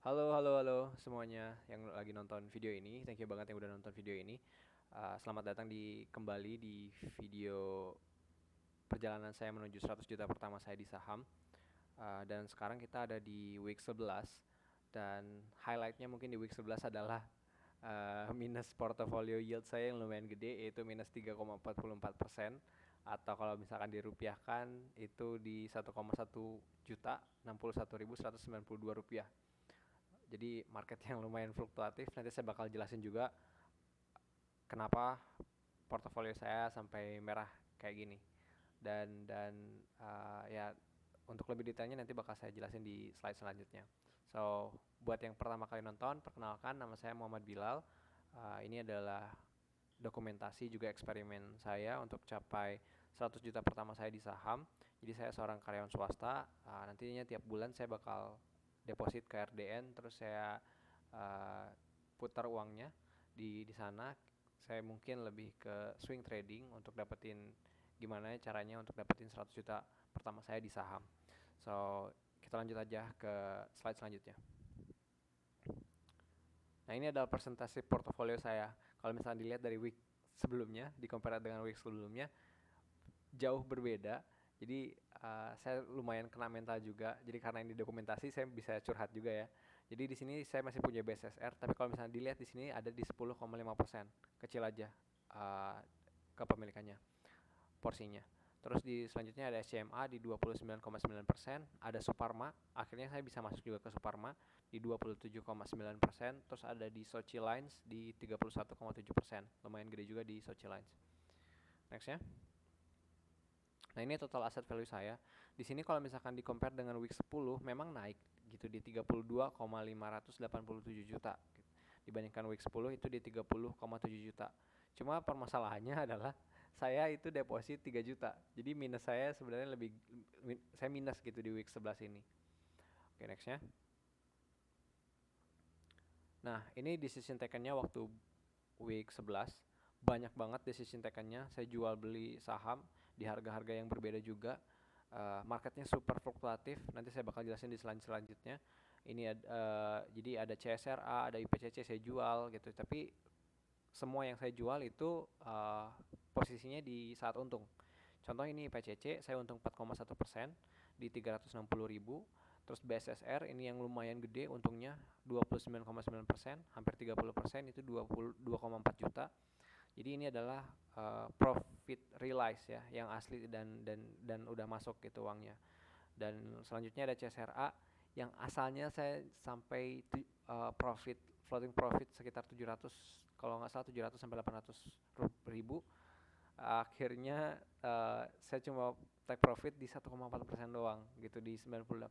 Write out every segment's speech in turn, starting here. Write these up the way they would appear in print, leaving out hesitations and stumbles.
Halo semuanya yang lagi nonton video ini. Thank you banget yang udah nonton video ini. Selamat datang kembali di video perjalanan saya menuju 100 juta pertama saya di saham. Dan sekarang kita ada di week 11 dan highlightnya mungkin di week 11 adalah minus portfolio yield saya yang lumayan gede, yaitu minus 3,44%, atau kalau misalkan dirupiahkan itu di 1,1 juta 61.192 rupiah. Jadi market yang lumayan fluktuatif. Nanti saya bakal jelasin juga kenapa portofolio saya sampai merah kayak gini. Ya, untuk lebih detailnya nanti bakal saya jelasin di slide selanjutnya. So, buat yang pertama kali nonton, perkenalkan, nama saya Muhammad Bilal. Ini adalah dokumentasi juga eksperimen saya untuk capai 100 juta pertama saya di saham. Jadi saya seorang karyawan swasta. Nantinya tiap bulan saya bakal deposit ke RDN, terus saya uh, putar uangnya di sana. Saya mungkin lebih ke swing trading untuk dapetin gimana caranya untuk dapetin 100 juta pertama saya di saham. So, kita lanjut aja ke slide selanjutnya. Nah, ini adalah persentase portofolio saya. Kalau misalnya dilihat dari week sebelumnya, di compare dengan week sebelumnya, jauh berbeda. Jadi saya lumayan kena mental juga. Jadi karena ini dokumentasi, saya bisa curhat juga ya. Jadi di sini saya masih punya BSSR, tapi kalau misalnya dilihat di sini ada di 10,5%, kecil aja uh, kepemilikannya, porsinya. Terus di selanjutnya ada SCMA di 29,9%, ada Suparma, akhirnya saya bisa masuk juga ke Suparma di 27,9%, terus ada di Sochi Lines di 31,7%, lumayan gede juga di Sochi Lines. Next ya. Nah, ini total asset value saya. Di sini kalau misalkan di compare dengan week 10 memang naik gitu di 32,587 juta gitu. Dibandingkan week 10 itu di 30,7 juta. Cuma permasalahannya adalah saya itu deposit 3 juta. Jadi minus saya sebenarnya saya minus gitu di week 11 ini. Oke, nextnya. Nah, ini decision taken-nya waktu week 11. Banyak banget decision taken-nya. Saya jual beli saham di harga-harga yang berbeda juga. Marketnya super fluktuatif. Nanti saya bakal jelasin di selanjutnya. Ini jadi ada CSRA, ada IPCC saya jual gitu. Tapi semua yang saya jual itu posisinya di saat untung. Contoh ini IPCC saya untung 4,1% di 360.000. Terus BSSR ini yang lumayan gede untungnya 29,9%, hampir 30%, itu 22,4 juta. Jadi ini adalah profit realize ya, yang asli dan udah masuk gitu uangnya. Dan selanjutnya ada CSRA yang asalnya saya sampai floating profit sekitar 700, kalau nggak salah 700 sampai 800 ribu. Akhirnya saya cuma take profit di 1,4% doang gitu di 98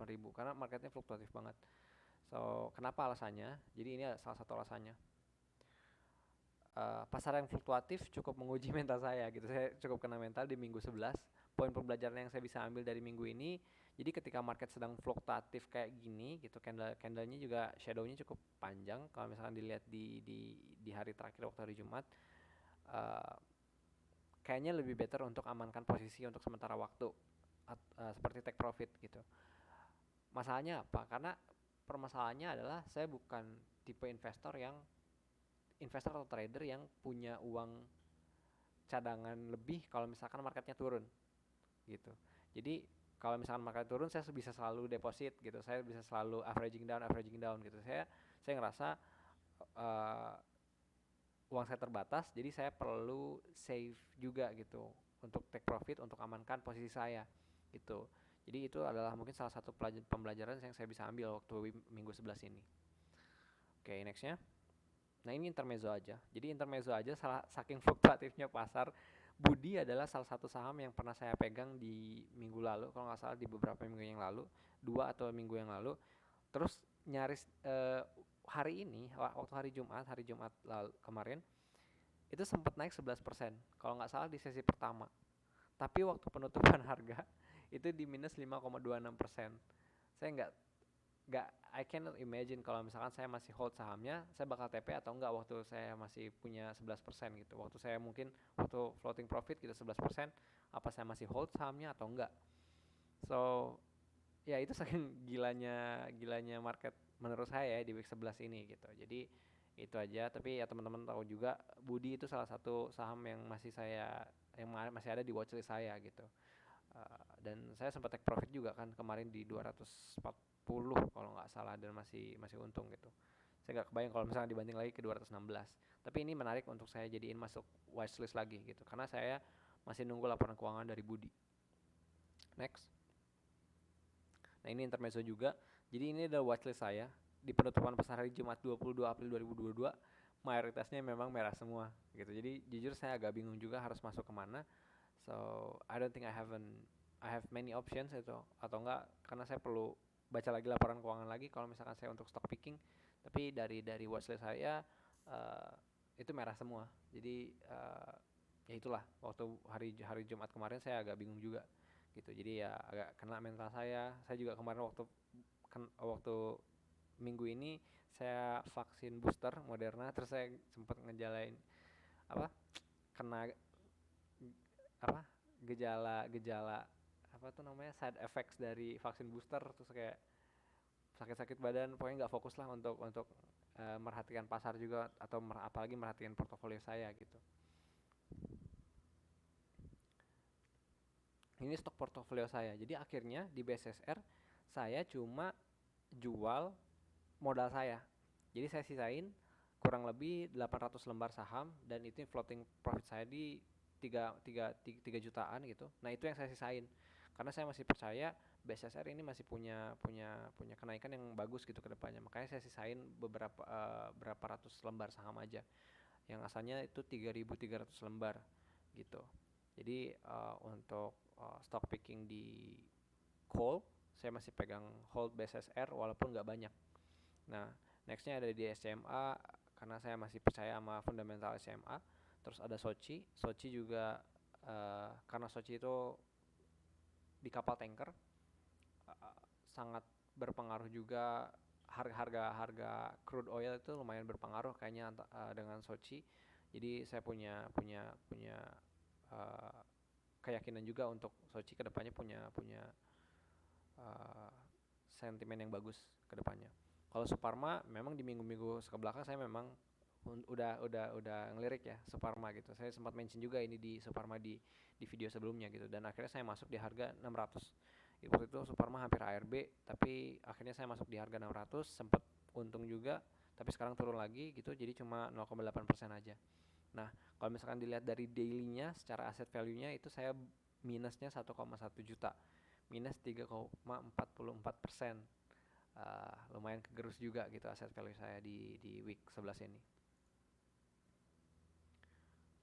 ribu karena marketnya fluktuatif banget. So, kenapa alasannya? Jadi ini salah satu alasannya. Pasar yang fluktuatif cukup menguji mental saya gitu. Saya cukup kena mental di minggu 11. Poin pembelajaran yang saya bisa ambil dari minggu ini, jadi ketika market sedang fluktuatif kayak gini gitu, candlenya juga shadownya cukup panjang. Kalau misalkan dilihat di hari terakhir waktu hari Jumat, uh, kayaknya lebih better untuk amankan posisi untuk sementara waktu, seperti take profit gitu. Masalahnya apa? Karena permasalahannya adalah saya bukan tipe investor atau trader yang punya uang cadangan lebih kalau misalkan marketnya turun gitu. Jadi kalau misalkan market turun, saya bisa selalu deposit gitu. Saya bisa selalu averaging down gitu. Saya ngerasa uh, uang saya terbatas, jadi saya perlu save juga gitu untuk take profit, untuk amankan posisi saya gitu. Jadi itu adalah mungkin salah satu pembelajaran yang saya bisa ambil waktu minggu 11 ini. Oke, nextnya. Nah, ini intermezzo aja. Jadi intermezzo aja, saking fluktuatifnya pasar, Budi adalah salah satu saham yang pernah saya pegang di minggu lalu, kalau nggak salah di beberapa minggu yang lalu, 2 atau minggu yang lalu. Terus nyaris hari ini, waktu hari Jumat lalu, kemarin, itu sempat naik 11%, kalau nggak salah di sesi pertama. Tapi waktu penutupan harga, itu di minus 5,26%. Saya nggak I cannot imagine kalau misalkan saya masih hold sahamnya, saya bakal TP atau enggak waktu saya masih punya 11% gitu. Waktu saya mungkin waktu floating profit gitu 11%, apa saya masih hold sahamnya atau enggak. So, ya itu saking gilanya market menurut saya ya di week 11 ini gitu. Jadi itu aja, tapi ya teman-teman tahu juga Budi itu salah satu saham yang masih ada di watchlist saya gitu. Dan saya sempat take profit juga kan kemarin di 240 kalau nggak salah, dan masih masih untung gitu. Saya nggak kebayang kalau misalnya dibanding lagi ke 216. Tapi ini menarik untuk saya jadiin masuk watchlist lagi gitu, karena saya masih nunggu laporan keuangan dari Budi. Next. Nah ini intermezzo juga. Jadi ini adalah watchlist saya di penutupan pasar hari Jumat 22 April 2022. Mayoritasnya memang merah semua gitu. Jadi jujur saya agak bingung juga harus masuk kemana. So I don't think I have many options itu, atau enggak karena saya perlu baca lagi laporan keuangan lagi kalau misalkan saya untuk stock picking. Tapi dari watchlist saya itu merah semua. Jadi ya itulah, waktu hari Jumat kemarin saya agak bingung juga gitu. Jadi ya agak kena mental saya. Saya juga kemarin waktu minggu ini saya vaksin booster Moderna, terus saya sempat ngejalain apa kena apa gejala apa tuh namanya, side effects dari vaksin booster, terus kayak sakit-sakit badan, pokoknya nggak fokus lah untuk merhatikan pasar juga, atau apalagi merhatikan portofolio saya gitu. Ini stok portofolio saya. Jadi akhirnya di BSSR saya cuma jual modal saya. Jadi saya sisain kurang lebih 800 lembar saham, dan itu floating profit saya di 3 jutaan gitu. Nah, itu yang saya sisain. Karena saya masih percaya BSSR ini masih punya kenaikan yang bagus gitu ke depannya. Makanya saya sisain berapa ratus lembar saham aja. Yang asalnya itu 3.300 lembar gitu. Jadi untuk stock picking di call saya masih pegang hold BSSR walaupun nggak banyak. Nah, nextnya ada di SMA karena saya masih percaya sama fundamental SMA. Terus ada Sochi juga karena Sochi itu di kapal tanker, sangat berpengaruh juga. Harga crude oil itu lumayan berpengaruh kayaknya dengan Sochi. Jadi saya punya uh, keyakinan juga untuk Sochi kedepannya punya punya uh, sentimen yang bagus ke depannya. Kalau Suparma memang di minggu-minggu kebelakang saya memang udah ngelirik ya Suparma gitu. Saya sempat mention juga ini di Suparma di video sebelumnya gitu, dan akhirnya saya masuk di harga 600. Waktu itu Suparma hampir ARB, tapi akhirnya saya masuk di harga 600, sempat untung juga, tapi sekarang turun lagi gitu, jadi cuma 0,8% aja. Nah, kalau misalkan dilihat dari daily-nya secara asset value-nya itu saya minusnya 1,1 juta, minus 3,44%. Lumayan kegerus juga gitu asset value saya di week 11 ini.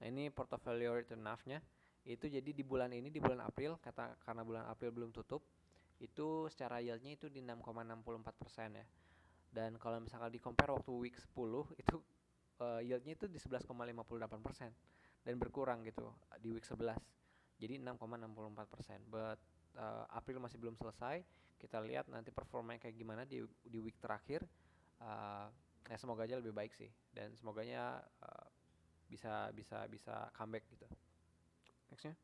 Nah, ini portfolio return NAV-nya. Itu jadi di bulan ini, di bulan April, karena bulan April belum tutup, itu secara yield-nya itu di 6,64% ya. Dan kalau misalkan di compare waktu week 10 itu yield-nya itu di 11,58%, dan berkurang gitu di week 11. Jadi 6,64%. But April masih belum selesai. Kita lihat nanti performanya kayak gimana di week terakhir. Ya semoga aja lebih baik sih, dan semoganya bisa comeback gitu. Nextnya.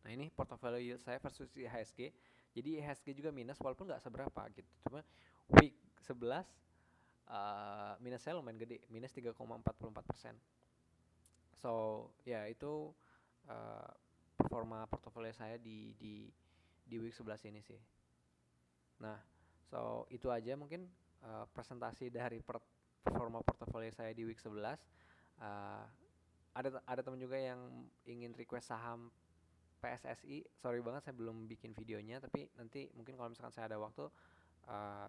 Nah ini portofolio yield saya versus IHSG. Jadi IHSG juga minus walaupun nggak seberapa gitu. Cuma week 11 minus saya lumayan gede, minus 3,44%. So ya itu performa portofolio saya di week 11 ini sih. Nah, so itu aja mungkin presentasi dari performa portofolio saya di week 11. Uh, ada teman juga yang ingin request saham PSSI. Sorry banget saya belum bikin videonya, tapi nanti mungkin kalau misalkan saya ada waktu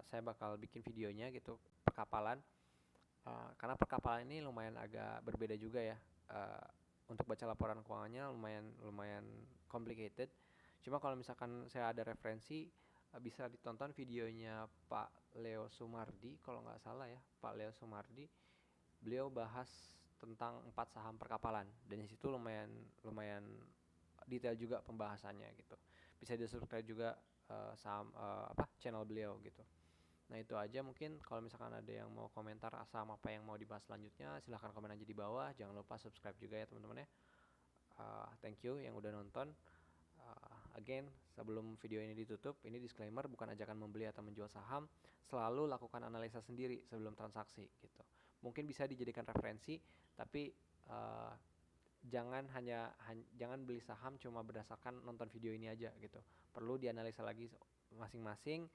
saya bakal bikin videonya gitu, perkapalan. Karena perkapalan ini lumayan agak berbeda juga ya. Untuk baca laporan keuangannya lumayan complicated. Cuma kalau misalkan saya ada referensi, bisa ditonton videonya Pak Leo Sumardi kalau nggak salah ya, Pak Leo Sumardi. Beliau bahas tentang 4 saham perkapalan, dan di situ lumayan detail juga pembahasannya gitu. Bisa di-subscribe juga channel beliau gitu. Nah itu aja mungkin. Kalau misalkan ada yang mau komentar saham apa yang mau dibahas selanjutnya, silahkan komen aja di bawah. Jangan lupa subscribe juga ya teman-teman ya. Thank you yang udah nonton. again, sebelum video ini ditutup, ini disclaimer, bukan ajakan membeli atau menjual saham. Selalu lakukan analisa sendiri sebelum transaksi gitu. Mungkin bisa dijadikan referensi, tapi jangan beli saham cuma berdasarkan nonton video ini aja gitu. Perlu dianalisa lagi masing-masing,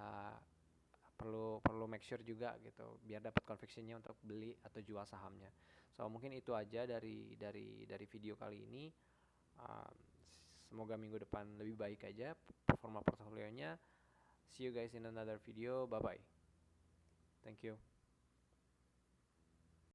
uh, perlu make sure juga gitu biar dapat convictionnya untuk beli atau jual sahamnya. So mungkin itu aja dari video kali ini. Um, Semoga minggu depan lebih baik aja performa portofolionya. See you guys in another video. Bye bye. Thank you.